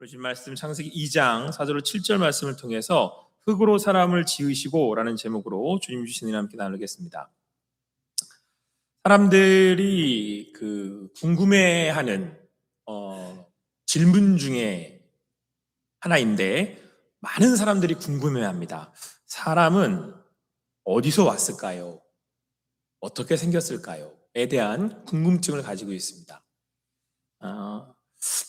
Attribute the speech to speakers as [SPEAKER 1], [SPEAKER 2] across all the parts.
[SPEAKER 1] 보신 말씀 창세기 2장 4절 7절 말씀을 통해서 흙으로 사람을 지으시고 라는 제목으로 주님 주신 은혜와 함께 나누겠습니다. 사람들이 궁금해하는 질문 중에 하나인데 많은 사람들이 궁금해합니다. 사람은 어디서 왔을까요? 어떻게 생겼을까요? 에 대한 궁금증을 가지고 있습니다.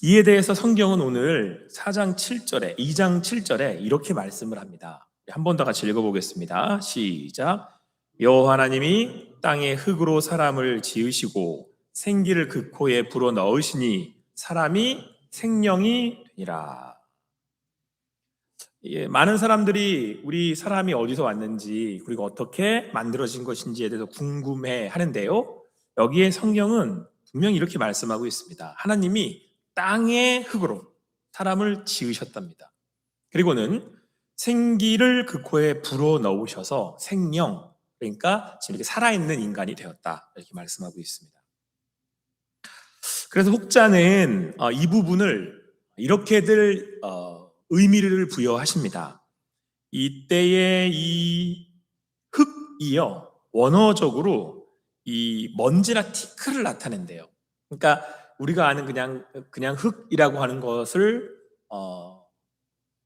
[SPEAKER 1] 이에 대해서 성경은 오늘 2장 7절에 이렇게 말씀을 합니다. 한 번 더 같이 읽어보겠습니다. 시작. 여호와 하나님이 땅에 흙으로 사람을 지으시고 생기를 그 코에 불어 넣으시니 사람이 생명이 되니라. 많은 사람들이 우리 사람이 어디서 왔는지 그리고 어떻게 만들어진 것인지에 대해서 궁금해 하는데요. 여기에 성경은 분명히 이렇게 말씀하고 있습니다. 하나님이 땅의 흙으로 사람을 지으셨답니다. 그리고는 생기를 그 코에 불어 넣으셔서 생명, 그러니까 지금 이렇게 살아있는 인간이 되었다, 이렇게 말씀하고 있습니다. 그래서 혹자는 이 부분을 이렇게들 의미를 부여하십니다. 이때의 이 흙이요, 원어적으로 이 먼지나 티끌을 나타낸대요. 그러니까 우리가 아는 그냥 흙이라고 하는 것을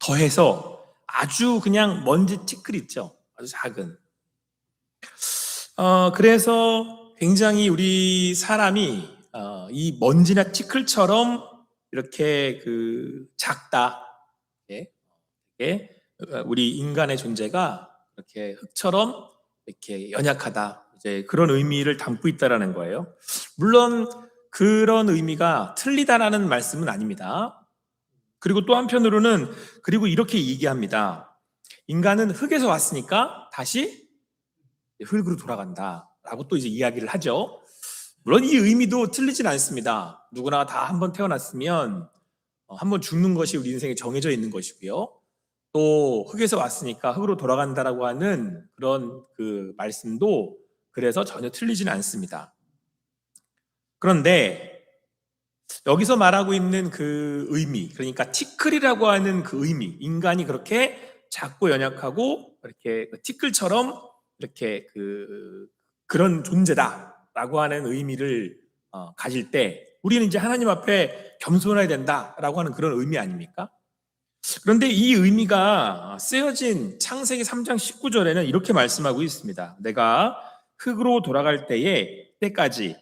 [SPEAKER 1] 더해서 아주 그냥 먼지 티끌 있죠. 아주 작은. 그래서 굉장히 우리 사람이 이 먼지나 티끌처럼 이렇게 작다. 우리 인간의 존재가 이렇게 흙처럼 이렇게 연약하다. 이제 그런 의미를 담고 있다라는 거예요. 물론 그런 의미가 틀리다라는 말씀은 아닙니다. 그리고 또 한편으로는 그리고 이렇게 얘기합니다. 인간은 흙에서 왔으니까 다시 흙으로 돌아간다라고 또 이제 이야기를 하죠. 물론 이 의미도 틀리진 않습니다. 누구나 다 한번 태어났으면 한번 죽는 것이 우리 인생에 정해져 있는 것이고요. 또 흙에서 왔으니까 흙으로 돌아간다라고 하는 그런 말씀도 그래서 전혀 틀리지는 않습니다. 그런데 여기서 말하고 있는 그 의미, 그러니까 티끌이라고 하는 그 의미, 인간이 그렇게 작고 연약하고 이렇게 티끌처럼 이렇게 그런 존재다라고 하는 의미를 가질 때 우리는 이제 하나님 앞에 겸손해야 된다라고 하는 그런 의미 아닙니까? 그런데 이 의미가 쓰여진 창세기 3장 19절에는 이렇게 말씀하고 있습니다. 내가 흙으로 돌아갈 때까지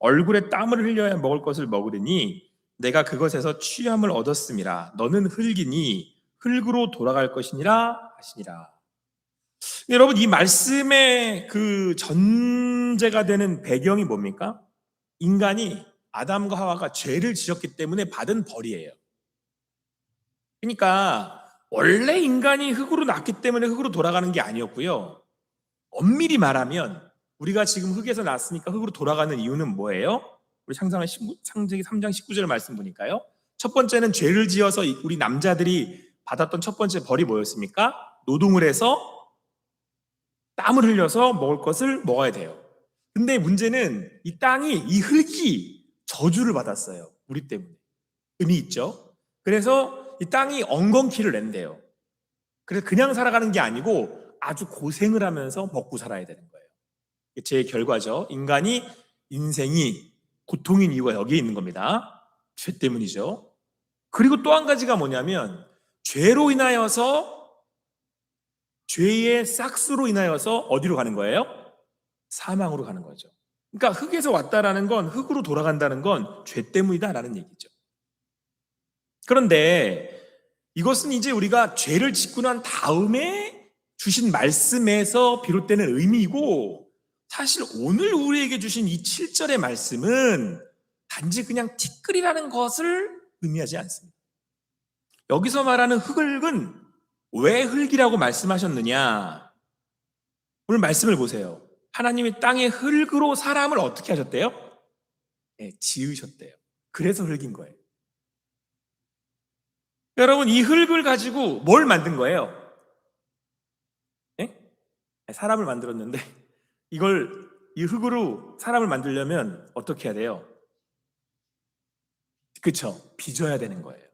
[SPEAKER 1] 얼굴에 땀을 흘려야 먹을 것을 먹으리니 내가 그것에서 취함을 얻었음이라. 너는 흙이니 흙으로 돌아갈 것이니라 하시니라. 여러분, 이 말씀의 그 전제가 되는 배경이 뭡니까? 인간이 아담과 하와가 죄를 지었기 때문에 받은 벌이에요. 그러니까 원래 인간이 흙으로 났기 때문에 흙으로 돌아가는 게 아니었고요. 엄밀히 말하면 우리가 지금 흙에서 났으니까 흙으로 돌아가는 이유는 뭐예요? 우리 창세기 3장 19절 말씀 보니까요. 첫 번째는 죄를 지어서 우리 남자들이 받았던 첫 번째 벌이 뭐였습니까? 노동을 해서 땀을 흘려서 먹을 것을 먹어야 돼요. 근데 문제는 이 흙이 저주를 받았어요. 우리 때문에. 의미 있죠? 그래서 이 땅이 엉겅퀴를 낸대요. 그래서 그냥 살아가는 게 아니고 아주 고생을 하면서 먹고 살아야 되는 거예요. 제 결과죠. 인생이 고통인 이유가 여기에 있는 겁니다. 죄 때문이죠. 그리고 또 한 가지가 뭐냐면 죄로 인하여서 죄의 싹스로 인하여서 어디로 가는 거예요? 사망으로 가는 거죠. 그러니까 흙에서 왔다라는 건 흙으로 돌아간다는 건 죄 때문이다라는 얘기죠. 그런데 이것은 이제 우리가 죄를 짓고 난 다음에 주신 말씀에서 비롯되는 의미이고 사실 오늘 우리에게 주신 이 7절의 말씀은 단지 그냥 티끌이라는 것을 의미하지 않습니다. 여기서 말하는 흙은 왜 흙이라고 말씀하셨느냐? 오늘 말씀을 보세요. 하나님이 땅의 흙으로 사람을 어떻게 하셨대요? 네, 지으셨대요. 그래서 흙인 거예요. 여러분, 이 흙을 가지고 뭘 만든 거예요? 네? 사람을 만들었는데 이 흙으로 사람을 만들려면 어떻게 해야 돼요? 그쵸? 빚어야 되는 거예요.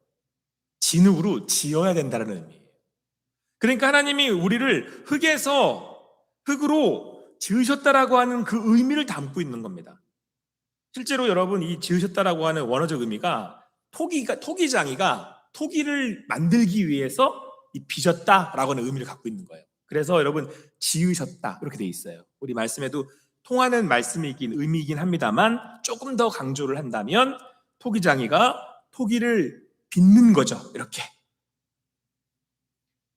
[SPEAKER 1] 진흙으로 지어야 된다는 의미예요. 그러니까 하나님이 우리를 흙으로 지으셨다라고 하는 그 의미를 담고 있는 겁니다. 실제로 여러분, 이 지으셨다라고 하는 원어적 의미가 토기장이가 토기를 만들기 위해서 이 빚었다라고 하는 의미를 갖고 있는 거예요. 그래서 여러분, 지으셨다 이렇게 돼 있어요. 우리 말씀에도 통하는 의미이긴 합니다만 조금 더 강조를 한다면 토기장이가 토기를 빚는 거죠. 이렇게.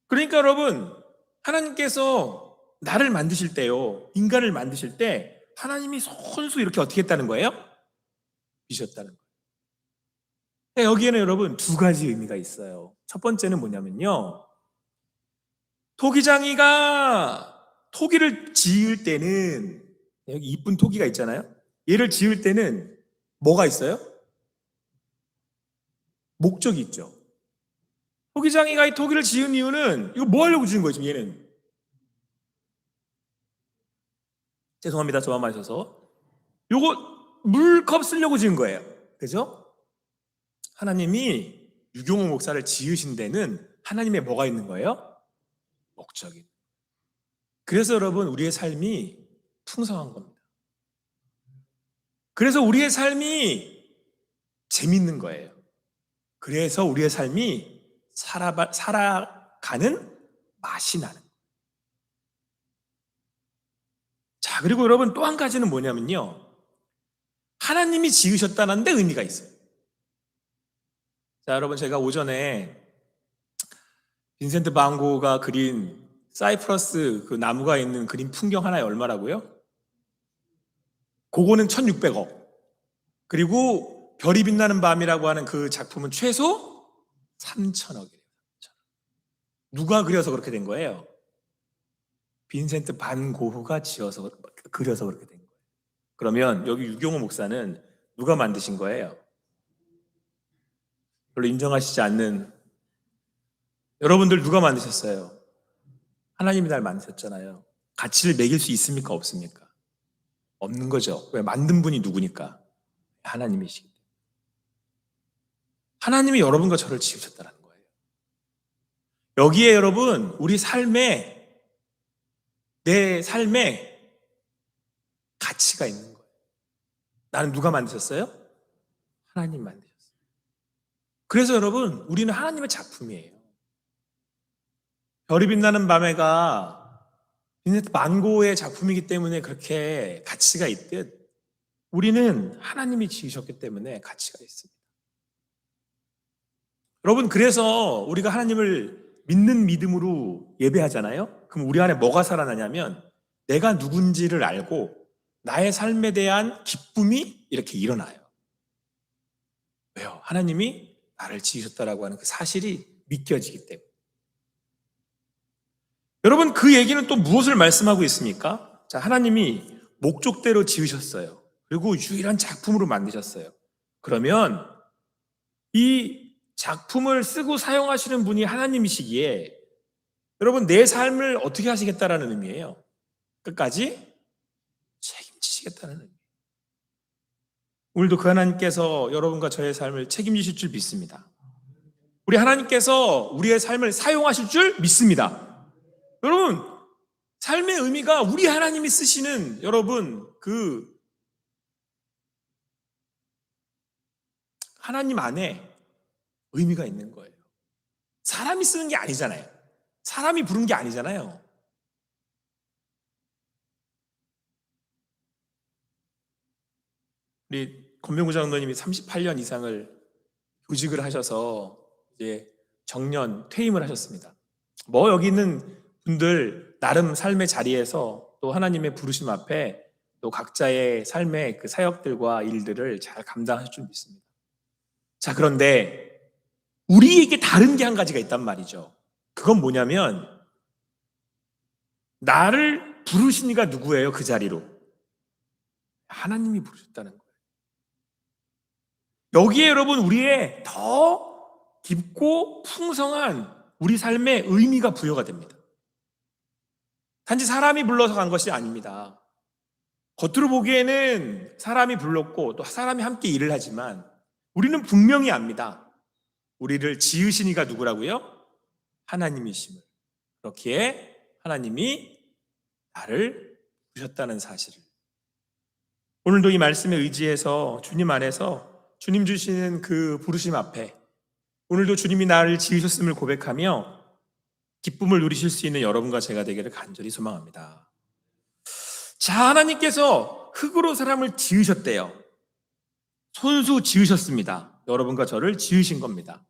[SPEAKER 1] 그러니까 여러분, 하나님께서 나를 만드실 때요, 인간을 만드실 때 하나님이 손수 이렇게 어떻게 했다는 거예요? 빚었다는 거예요. 여기에는 여러분 두 가지 의미가 있어요. 첫 번째는 뭐냐면요, 토기장이가 토기를 지을 때는, 여기 이쁜 토기가 있잖아요. 얘를 지을 때는 뭐가 있어요? 목적이 있죠. 토기장이가 이 토기를 지은 이유는 이거 뭐 하려고 지은 거예요, 지금 얘는? 죄송합니다. 저만 마셔서. 요거 물컵 쓰려고 지은 거예요. 그죠? 하나님이 유경호 목사를 지으신 데는 하나님의 뭐가 있는 거예요? 목적이. 그래서 여러분, 우리의 삶이 풍성한 겁니다. 그래서 우리의 삶이 재밌는 거예요. 그래서 우리의 삶이 살아가는 맛이 나는 거예요. 자, 그리고 여러분 또 한 가지는 뭐냐면요, 하나님이 지으셨다는 데 의미가 있어요. 자, 여러분, 제가 오전에 빈센트 반 고흐가 그린 사이프러스 그 나무가 있는 그림 풍경 하나에 얼마라고요? 그거는 1600억. 그리고 별이 빛나는 밤이라고 하는 그 작품은 최소 3000억이에요. 누가 그려서 그렇게 된 거예요? 빈센트 반 고흐가 그려서 그렇게 된 거예요. 그러면 여기 유경호 목사는 누가 만드신 거예요? 별로 인정하시지 않는 여러분들, 누가 만드셨어요? 하나님이 날 만드셨잖아요. 가치를 매길 수 있습니까? 없습니까? 없는 거죠. 왜? 만든 분이 누구니까? 하나님이시기 때문에. 하나님이 여러분과 저를 지으셨다는 거예요. 여기에 여러분, 내 삶에 가치가 있는 거예요. 나는 누가 만드셨어요? 하나님 만드셨어요. 그래서 여러분, 우리는 하나님의 작품이에요. 별이 빛나는 밤에가 빈센트 반 고흐의 작품이기 때문에 그렇게 가치가 있듯, 우리는 하나님이 지으셨기 때문에 가치가 있습니다. 여러분, 그래서 우리가 하나님을 믿는 믿음으로 예배하잖아요. 그럼 우리 안에 뭐가 살아나냐면, 내가 누군지를 알고 나의 삶에 대한 기쁨이 이렇게 일어나요. 왜요? 하나님이 나를 지으셨다라고 하는 그 사실이 믿겨지기 때문에. 여러분, 그 얘기는 또 무엇을 말씀하고 있습니까? 자, 하나님이 목적대로 지으셨어요. 그리고 유일한 작품으로 만드셨어요. 그러면 이 작품을 쓰고 사용하시는 분이 하나님이시기에 여러분, 내 삶을 어떻게 하시겠다라는 의미예요. 끝까지 책임지시겠다는 의미. 오늘도 그 하나님께서 여러분과 저의 삶을 책임지실 줄 믿습니다. 우리 하나님께서 우리의 삶을 사용하실 줄 믿습니다. 여러분, 삶의 의미가 우리 하나님이 쓰시는, 여러분, 그 하나님 안에 의미가 있는 거예요. 사람이 쓰는 게 아니잖아요. 사람이 부른 게 아니잖아요. 우리 권병구 장로님이 38년 이상을 교직을 하셔서 이제 정년 퇴임을 하셨습니다. 뭐 여기 있는 분들 나름 삶의 자리에서 또 하나님의 부르심 앞에 또 각자의 삶의 그 사역들과 일들을 잘 감당하실 줄 믿습니다. 자, 그런데 우리에게 다른 게 한 가지가 있단 말이죠. 그건 뭐냐면, 나를 부르신 이가 누구예요? 그 자리로 하나님이 부르셨다는 거예요. 여기에 여러분, 우리의 더 깊고 풍성한 우리 삶의 의미가 부여가 됩니다. 단지 사람이 불러서 간 것이 아닙니다. 겉으로 보기에는 사람이 불렀고 또 사람이 함께 일을 하지만 우리는 분명히 압니다. 우리를 지으신 이가 누구라고요? 하나님이심을. 그렇기에 하나님이 나를 부르셨다는 사실을. 오늘도 이 말씀에 의지해서 주님 안에서 주님 주시는 그 부르심 앞에 오늘도 주님이 나를 지으셨음을 고백하며 기쁨을 누리실 수 있는 여러분과 제가 되기를 간절히 소망합니다. 자, 하나님께서 흙으로 사람을 지으셨대요. 손수 지으셨습니다. 여러분과 저를 지으신 겁니다.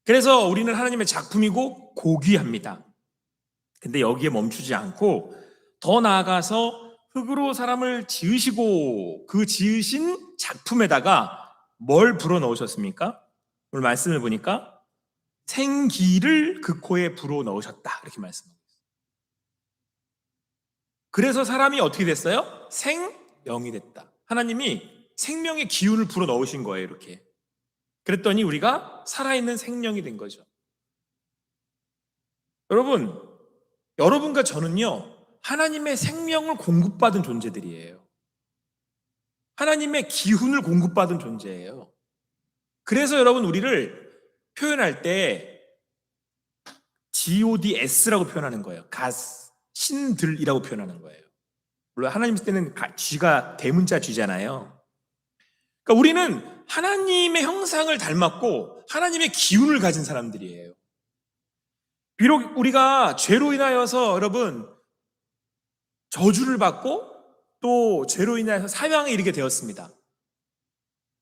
[SPEAKER 1] 그래서 우리는 하나님의 작품이고 고귀합니다. 근데 여기에 멈추지 않고 더 나아가서 흙으로 사람을 지으시고 그 지으신 작품에다가 뭘 불어넣으셨습니까? 오늘 말씀을 보니까 생기를 그 코에 불어넣으셨다 이렇게 말씀합니다. 그래서 사람이 어떻게 됐어요? 생명이 됐다. 하나님이 생명의 기운을 불어넣으신 거예요. 이렇게. 그랬더니 우리가 살아있는 생명이 된 거죠. 여러분과 저는요, 하나님의 생명을 공급받은 존재들이에요. 하나님의 기운을 공급받은 존재예요. 그래서 여러분, 우리를 표현할 때 GODS라고 표현하는 거예요. 가스, 신들이라고 표현하는 거예요. 물론 하나님 쓸 때는 G가 대문자 G잖아요. 그러니까 우리는 하나님의 형상을 닮았고 하나님의 기운을 가진 사람들이에요. 비록 우리가 죄로 인하여서 여러분 저주를 받고 또 죄로 인하여서 사망에 이르게 되었습니다.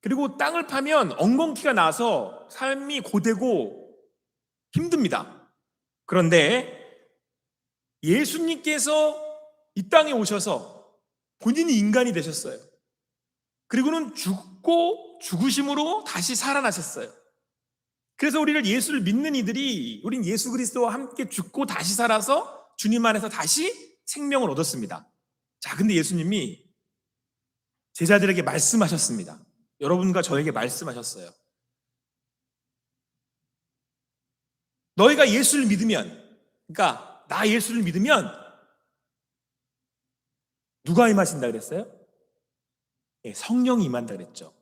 [SPEAKER 1] 그리고 땅을 파면 엉겅퀴가 나서 삶이 고되고 힘듭니다. 그런데 예수님께서 이 땅에 오셔서 본인이 인간이 되셨어요. 그리고는 죽고 죽으심으로 다시 살아나셨어요. 그래서 우리를 예수를 믿는 이들이 우린 예수 그리스도와 함께 죽고 다시 살아서 주님 안에서 다시 생명을 얻었습니다. 자, 근데 예수님이 제자들에게 말씀하셨습니다. 여러분과 저에게 말씀하셨어요. 너희가 예수를 믿으면, 그러니까 나 예수를 믿으면 누가 임하신다 그랬어요? 성령이 임한다 그랬죠.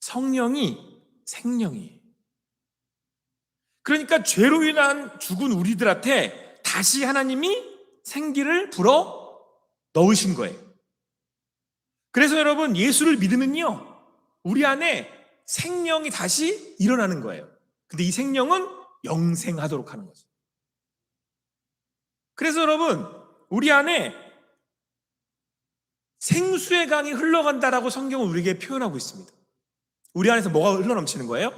[SPEAKER 1] 성령이 생명이에요. 그러니까 죄로 인한 죽은 우리들한테 다시 하나님이 생기를 불어 넣으신 거예요. 그래서 여러분, 예수를 믿으면요, 우리 안에 생명이 다시 일어나는 거예요. 근데 이 생명은 영생하도록 하는 거죠. 그래서 여러분, 우리 안에 생수의 강이 흘러간다라고 성경은 우리에게 표현하고 있습니다. 우리 안에서 뭐가 흘러넘치는 거예요?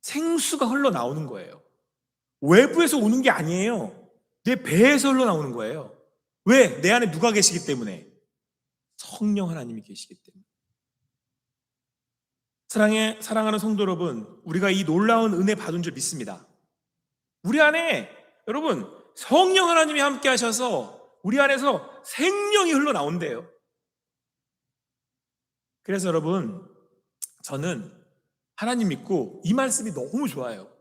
[SPEAKER 1] 생수가 흘러나오는 거예요. 외부에서 오는 게 아니에요. 내 배에서 흘러나오는 거예요. 왜? 내 안에 누가 계시기 때문에? 성령 하나님이 계시기 때문에. 사랑하는 성도 여러분, 우리가 이 놀라운 은혜 받은 줄 믿습니다. 우리 안에 여러분 성령 하나님이 함께 하셔서 우리 안에서 생명이 흘러나온대요. 그래서 여러분, 저는 하나님 믿고 이 말씀이 너무 좋아요.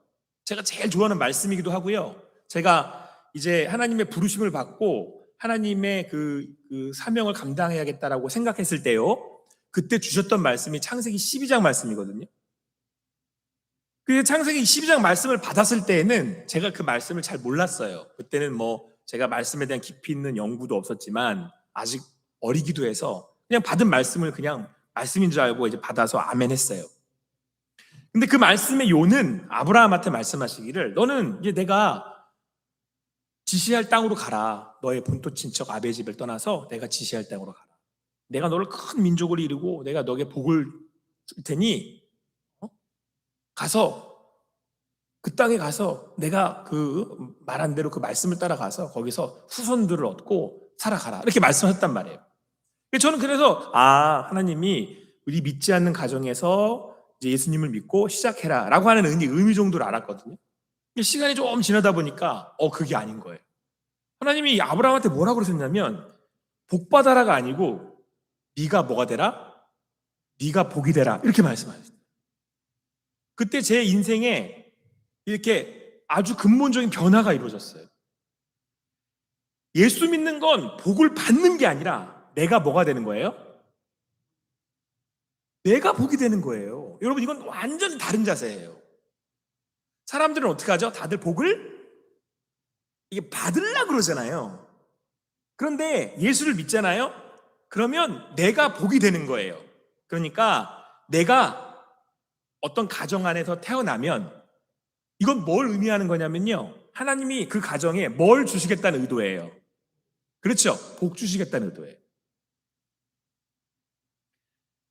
[SPEAKER 1] 제가 제일 좋아하는 말씀이기도 하고요. 제가 이제 하나님의 부르심을 받고 하나님의 그 사명을 감당해야겠다라고 생각했을 때요, 그때 주셨던 말씀이 창세기 12장 말씀이거든요. 그 창세기 12장 말씀을 받았을 때에는 제가 그 말씀을 잘 몰랐어요. 그때는 뭐 제가 말씀에 대한 깊이 있는 연구도 없었지만 아직 어리기도 해서 그냥 받은 말씀을 그냥 말씀인 줄 알고 이제 받아서 아멘 했어요. 근데 그 말씀의 요는 아브라함한테 말씀하시기를, 너는 이제 내가 지시할 땅으로 가라. 너의 본토 친척 아베 집을 떠나서 내가 지시할 땅으로 가라. 내가 너를 큰 민족을 이루고 내가 너에게 복을 줄 테니 가서 그 땅에 가서 내가 그 말한 대로 그 말씀을 따라가서 거기서 후손들을 얻고 살아가라. 이렇게 말씀하셨단 말이에요. 저는 그래서 하나님이 우리 믿지 않는 가정에서 이제 예수님을 믿고 시작해라 라고 하는 의미 정도를 알았거든요. 시간이 좀 지나다 보니까 그게 아닌 거예요. 하나님이 아브라함한테 뭐라고 그러셨냐면 복받아라가 아니고 네가 뭐가 되라? 네가 복이 되라. 이렇게 말씀하셨어요. 그때 제 인생에 이렇게 아주 근본적인 변화가 이루어졌어요. 예수 믿는 건 복을 받는 게 아니라 내가 뭐가 되는 거예요? 내가 복이 되는 거예요. 여러분, 이건 완전 다른 자세예요. 사람들은 어떻게 하죠? 다들 복을 이게 받으려고 그러잖아요. 그런데 예수를 믿잖아요. 그러면 내가 복이 되는 거예요. 그러니까 내가 어떤 가정 안에서 태어나면 이건 뭘 의미하는 거냐면요, 하나님이 그 가정에 뭘 주시겠다는 의도예요. 그렇죠? 복 주시겠다는 의도예요.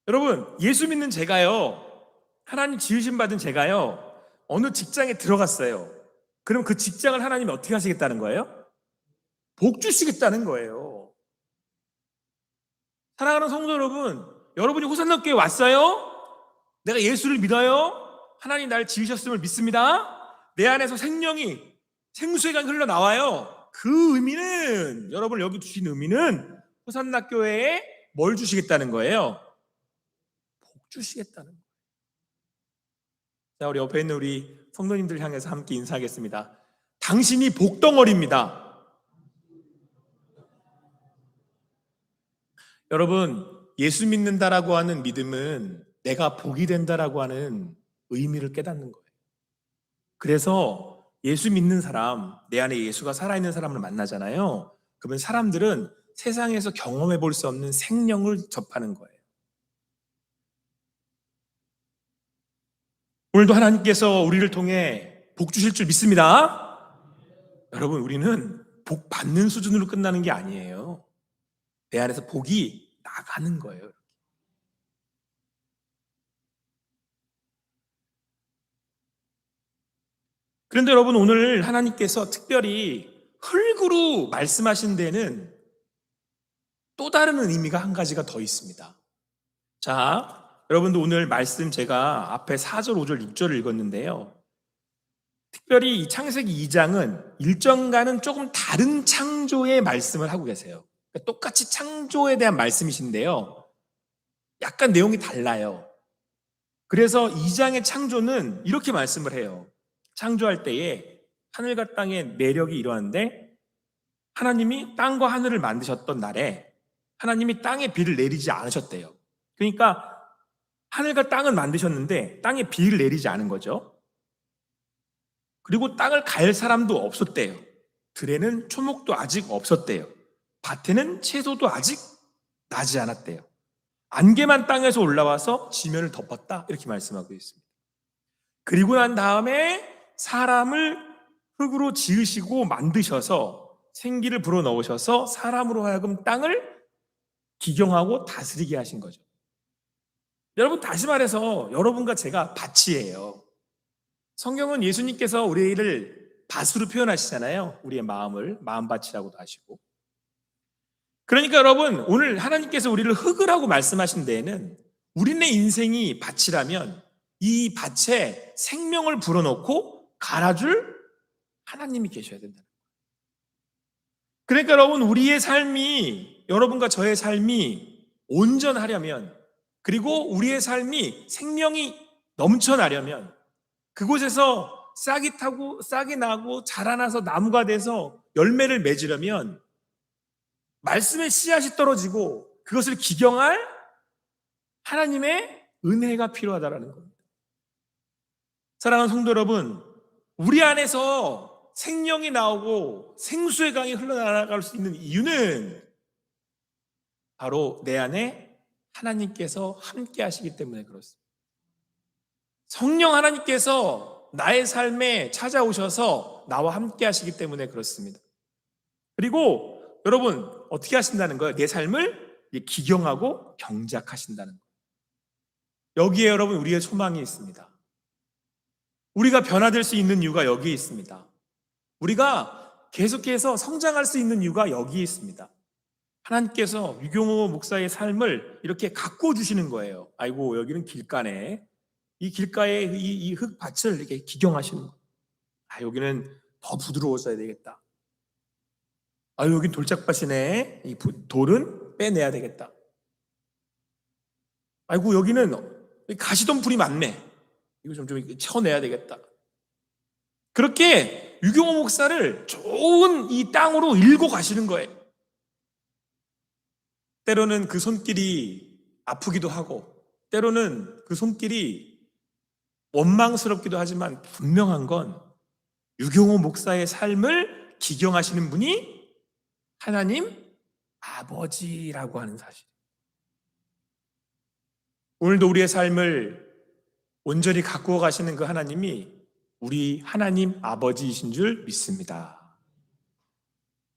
[SPEAKER 1] 여러분, 예수 믿는 제가요, 하나님 지으심 받은 제가요, 어느 직장에 들어갔어요. 그럼 그 직장을 하나님이 어떻게 하시겠다는 거예요? 복 주시겠다는 거예요. 사랑하는 성도 여러분, 여러분이 호산나 교회에 왔어요? 내가 예수를 믿어요? 하나님 날 지으셨음을 믿습니다. 내 안에서 생명이, 생수의 강이 흘러나와요. 그 의미는, 여러분을 여기 주신 의미는 호산나 교회에 뭘 주시겠다는 거예요? 복 주시겠다는 거예요. 자, 우리 옆에 있는 우리 성도님들 향해서 함께 인사하겠습니다. 당신이 복덩어리입니다. 여러분, 예수 믿는다라고 하는 믿음은 내가 복이 된다라고 하는 의미를 깨닫는 거예요. 그래서 예수 믿는 사람, 내 안에 예수가 살아있는 사람을 만나잖아요. 그러면 사람들은 세상에서 경험해 볼 수 없는 생명을 접하는 거예요. 오늘도 하나님께서 우리를 통해 복 주실 줄 믿습니다. 여러분, 우리는 복 받는 수준으로 끝나는 게 아니에요. 내 안에서 복이 나가는 거예요. 그런데 여러분, 오늘 하나님께서 특별히 흙으로 말씀하신 데는 또 다른 의미가 한 가지가 더 있습니다. 자, 여러분도 오늘 말씀 제가 앞에 4절, 5절, 6절을 읽었는데요. 특별히 이 창세기 2장은 일정과는 조금 다른 창조의 말씀을 하고 계세요. 그러니까 똑같이 창조에 대한 말씀이신데요, 약간 내용이 달라요. 그래서 2장의 창조는 이렇게 말씀을 해요. 창조할 때에 하늘과 땅의 내력이 이러한데, 하나님이 땅과 하늘을 만드셨던 날에 하나님이 땅에 비를 내리지 않으셨대요. 그러니까 하늘과 땅을 만드셨는데 땅에 비를 내리지 않은 거죠. 그리고 땅을 갈 사람도 없었대요. 들에는 초목도 아직 없었대요. 밭에는 채소도 아직 나지 않았대요. 안개만 땅에서 올라와서 지면을 덮었다, 이렇게 말씀하고 있습니다. 그리고 난 다음에 사람을 흙으로 지으시고 만드셔서 생기를 불어넣으셔서 사람으로 하여금 땅을 기경하고 다스리게 하신 거죠. 여러분, 다시 말해서 여러분과 제가 밭이에요. 성경은 예수님께서 우리를 밭으로 표현하시잖아요. 우리의 마음을 마음밭이라고도 하시고. 그러니까 여러분, 오늘 하나님께서 우리를 흙이라고 말씀하신 데에는 우리네 인생이 밭이라면 이 밭에 생명을 불어넣고 갈아줄 하나님이 계셔야 된다. 그러니까 여러분, 우리의 삶이, 여러분과 저의 삶이 온전하려면, 그리고 우리의 삶이 생명이 넘쳐나려면, 그곳에서 싹이 타고 싹이 나고 자라나서 나무가 돼서 열매를 맺으려면 말씀의 씨앗이 떨어지고 그것을 기경할 하나님의 은혜가 필요하다라는 겁니다. 사랑하는 성도 여러분, 우리 안에서 생명이 나오고 생수의 강이 흘러나갈 수 있는 이유는 바로 내 안에 하나님께서 함께 하시기 때문에 그렇습니다. 성령 하나님께서 나의 삶에 찾아오셔서 나와 함께 하시기 때문에 그렇습니다. 그리고 여러분, 어떻게 하신다는 거예요? 내 삶을 기경하고 경작하신다는 거예요. 여기에 여러분, 우리의 소망이 있습니다. 우리가 변화될 수 있는 이유가 여기에 있습니다. 우리가 계속해서 성장할 수 있는 이유가 여기에 있습니다. 하나님께서 유경호 목사의 삶을 이렇게 가꾸어 주시는 거예요. 아이고, 여기는 길가네. 이 길가에 이 흙밭을 이렇게 기경하시는 거예요. 아, 여기는 더 부드러워져야 되겠다. 아, 여긴 돌짝밭이네. 이 돌은 빼내야 되겠다. 아이고, 여기는 가시덤불이 많네. 이거 좀 쳐내야 되겠다. 그렇게 유경호 목사를 좋은 이 땅으로 일고 가시는 거예요. 때로는 그 손길이 아프기도 하고, 때로는 그 손길이 원망스럽기도 하지만 분명한 건 유경호 목사의 삶을 기경하시는 분이 하나님 아버지라고 하는 사실. 오늘도 우리의 삶을 온전히 가꾸어 가시는 그 하나님이 우리 하나님 아버지이신 줄 믿습니다.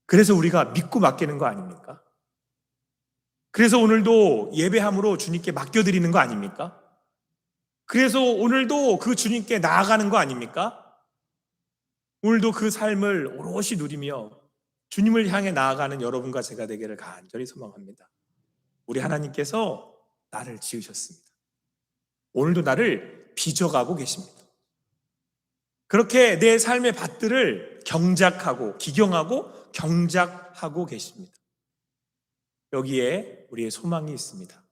[SPEAKER 1] 그래서 우리가 믿고 맡기는 거 아닙니까? 그래서 오늘도 예배함으로 주님께 맡겨드리는 거 아닙니까? 그래서 오늘도 그 주님께 나아가는 거 아닙니까? 오늘도 그 삶을 오롯이 누리며 주님을 향해 나아가는 여러분과 제가 되기를 간절히 소망합니다. 우리 하나님께서 나를 지으셨습니다. 오늘도 나를 빚어가고 계십니다. 그렇게 내 삶의 밭들을 경작하고 기경하고 경작하고 계십니다. 여기에 우리의 소망이 있습니다.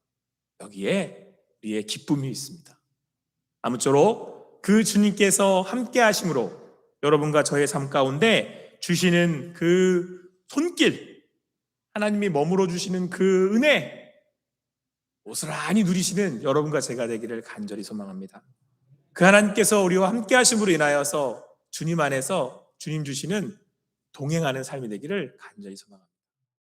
[SPEAKER 1] 여기에 우리의 기쁨이 있습니다. 아무쪼록 그 주님께서 함께 하심으로 여러분과 저의 삶 가운데 주시는 그 손길, 하나님이 머물러 주시는 그 은혜, 고스란히 누리시는 여러분과 제가 되기를 간절히 소망합니다. 그 하나님께서 우리와 함께 하심으로 인하여서 주님 안에서 주님 주시는 동행하는 삶이 되기를 간절히 소망합니다.